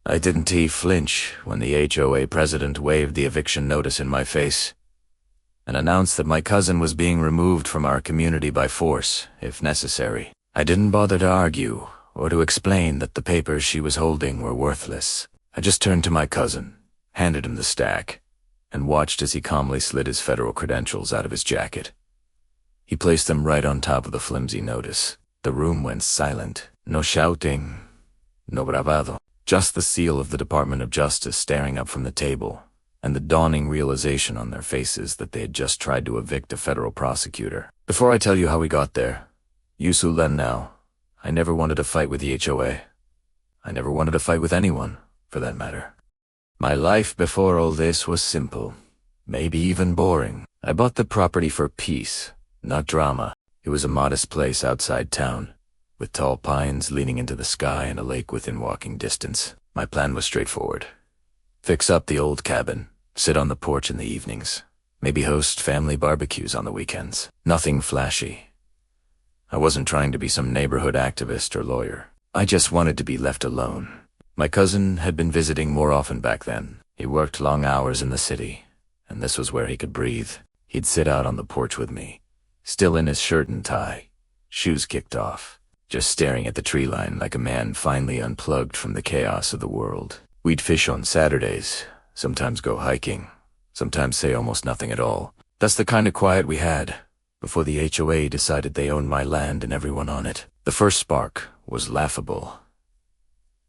I didn't flinch when the HOA president waved the eviction notice in my face and announced that my cousin was being removed from our community by force, if necessary. I didn't bother to argue or to explain that the papers she was holding were worthless. I just turned to my cousin, handed him the stack, and watched as he calmly slid his federal credentials out of his jacket. He placed them right on top of the flimsy notice. The room went silent. No shouting, no bravado. Just the seal of the Department of Justice staring up from the table, and the dawning realization on their faces that they had just tried to evict a federal prosecutor. Before I tell you how we got there, Yusu Len now, I never wanted to fight with the HOA. I never wanted to fight with anyone, for that matter. My life before all this was simple, maybe even boring. I bought the property for peace, not drama. It was a modest place outside town, with tall pines leaning into the sky and a lake within walking distance. My plan was straightforward. Fix up the old cabin, sit on the porch in the evenings, maybe host family barbecues on the weekends. Nothing flashy. I wasn't trying to be some neighborhood activist or lawyer. I just wanted to be left alone. My cousin had been visiting more often back then. He worked long hours in the city, and this was where he could breathe. He'd sit out on the porch with me, still in his shirt and tie, shoes kicked off, just staring at the tree line like a man finally unplugged from the chaos of the world. We'd fish on Saturdays, sometimes go hiking, sometimes say almost nothing at all. That's the kind of quiet we had, before the HOA decided they owned my land and everyone on it. The first spark was laughable,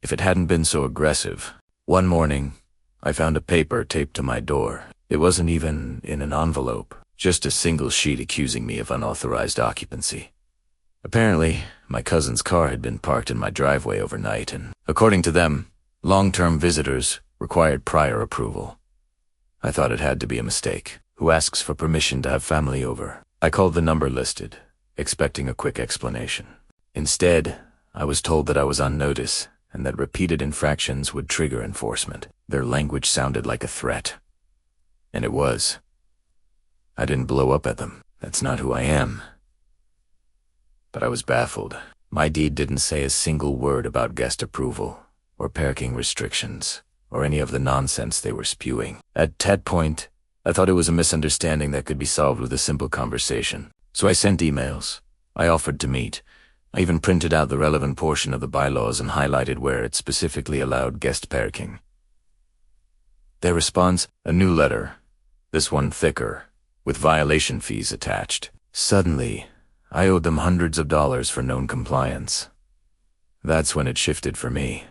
if it hadn't been so aggressive. One morning, I found a paper taped to my door. It wasn't even in an envelope, just a single sheet accusing me of unauthorized occupancy. Apparently, my cousin's car had been parked in my driveway overnight, and according to them, long-term visitors required prior approval. I thought it had to be a mistake. Who asks for permission to have family over? I called the number listed, expecting a quick explanation. Instead, I was told that I was on notice and that repeated infractions would trigger enforcement. Their language sounded like a threat. And it was. I didn't blow up at them. That's not who I am. But I was baffled. My deed didn't say a single word about guest approval, or parking restrictions, or any of the nonsense they were spewing. At that point, I thought it was a misunderstanding that could be solved with a simple conversation. So I sent emails. I offered to meet. I even printed out the relevant portion of the bylaws and highlighted where it specifically allowed guest parking. Their response, a new letter, this one thicker, with violation fees attached. Suddenly, I owed them hundreds of dollars for non-compliance. That's when it shifted for me.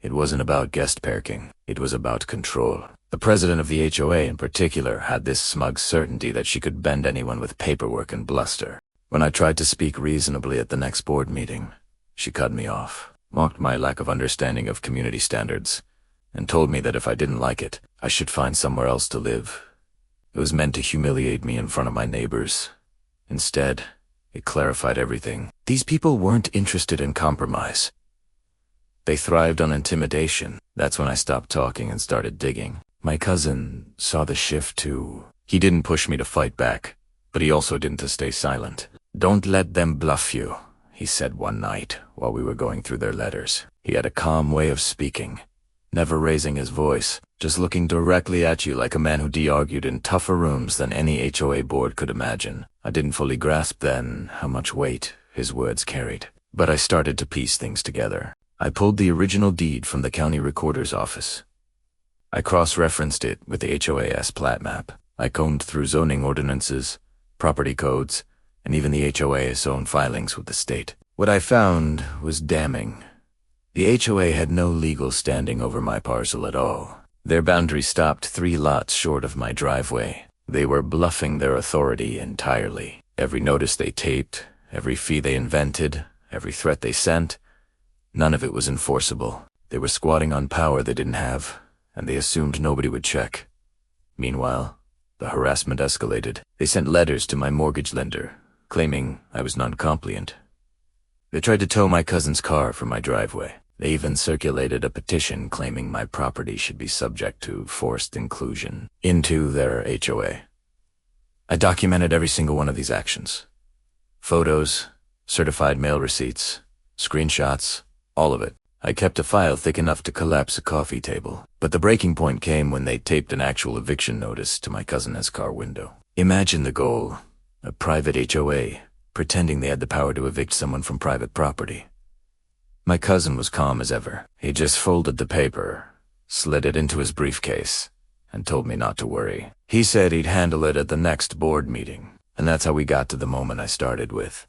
It wasn't about guest parking, it was about control. The president of the HOA in particular had this smug certainty that she could bend anyone with paperwork and bluster. When I tried to speak reasonably at the next board meeting, she cut me off, mocked my lack of understanding of community standards, and told me that if I didn't like it, I should find somewhere else to live. It was meant to humiliate me in front of my neighbors. Instead, it clarified everything. These people weren't interested in compromise. They thrived on intimidation. That's when I stopped talking and started digging. My cousin saw the shift too. He didn't push me to fight back, but he also didn't to stay silent. "Don't let them bluff you," he said one night while we were going through their letters. He had a calm way of speaking, never raising his voice, just looking directly at you like a man who de-argued in tougher rooms than any HOA board could imagine. I didn't fully grasp then how much weight his words carried, but I started to piece things together. I pulled the original deed from the county recorder's office. I cross-referenced it with the HOA's plat map. I combed through zoning ordinances, property codes, and even the HOA's own filings with the state. What I found was damning. The HOA had no legal standing over my parcel at all. Their boundary stopped 3 lots short of my driveway. They were bluffing their authority entirely. Every notice they taped, every fee they invented, every threat they sent, none of it was enforceable. They were squatting on power they didn't have, and they assumed nobody would check. Meanwhile, the harassment escalated. They sent letters to my mortgage lender, claiming I was non-compliant. They tried to tow my cousin's car from my driveway. They even circulated a petition claiming my property should be subject to forced inclusion into their HOA. I documented every single one of these actions. Photos, certified mail receipts, screenshots, all of it. I kept a file thick enough to collapse a coffee table, but the breaking point came when they taped an actual eviction notice to my cousin's car window. Imagine the goal, a private HOA, pretending they had the power to evict someone from private property. My cousin was calm as ever. He just folded the paper, slid it into his briefcase, and told me not to worry. He said he'd handle it at the next board meeting, and that's how we got to the moment I started with.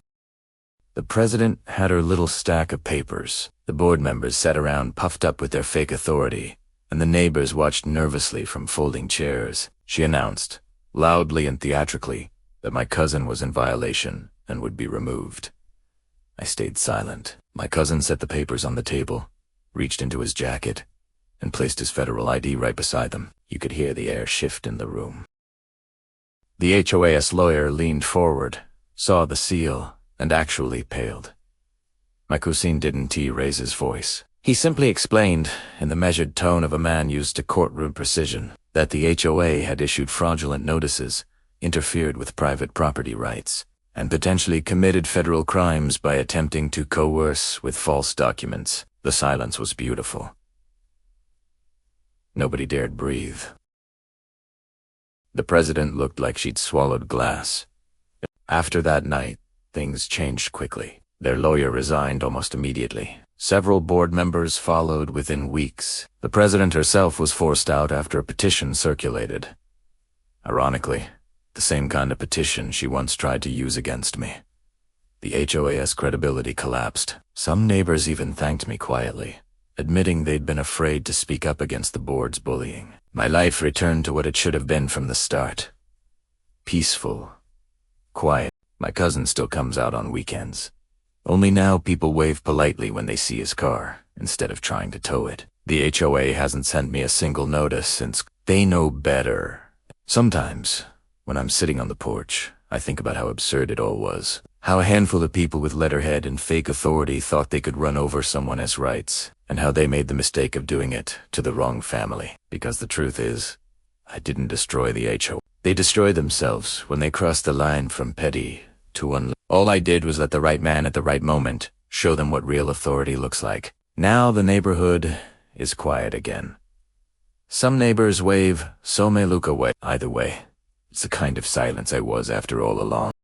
The president had her little stack of papers. The board members sat around puffed up with their fake authority, and the neighbors watched nervously from folding chairs. She announced, loudly and theatrically, that my cousin was in violation and would be removed. I stayed silent. My cousin set the papers on the table, reached into his jacket, and placed his federal ID right beside them. You could hear the air shift in the room. The HOA's lawyer leaned forward, saw the seal, and actually paled. My cousin didn't raise his voice. He simply explained, in the measured tone of a man used to courtroom precision, that the HOA had issued fraudulent notices, interfered with private property rights, and potentially committed federal crimes by attempting to coerce with false documents. The silence was beautiful. Nobody dared breathe. The president looked like she'd swallowed glass. After that night, things changed quickly. Their lawyer resigned almost immediately. Several board members followed within weeks. The president herself was forced out after a petition circulated. Ironically, the same kind of petition she once tried to use against me. The HOA's credibility collapsed. Some neighbors even thanked me quietly, admitting they'd been afraid to speak up against the board's bullying. My life returned to what it should have been from the start. Peaceful, quiet. My cousin still comes out on weekends. Only now people wave politely when they see his car, instead of trying to tow it. The HOA hasn't sent me a single notice since. They know better. Sometimes, when I'm sitting on the porch, I think about how absurd it all was. How a handful of people with letterhead and fake authority thought they could run over someone's rights, and how they made the mistake of doing it to the wrong family. Because the truth is, I didn't destroy the HOA. They destroyed themselves when they crossed the line from petty to unloved. All I did was let the right man at the right moment show them what real authority looks like. Now the neighborhood is quiet again. Some neighbors wave, some may look away. Either way, it's the kind of silence I was after all along.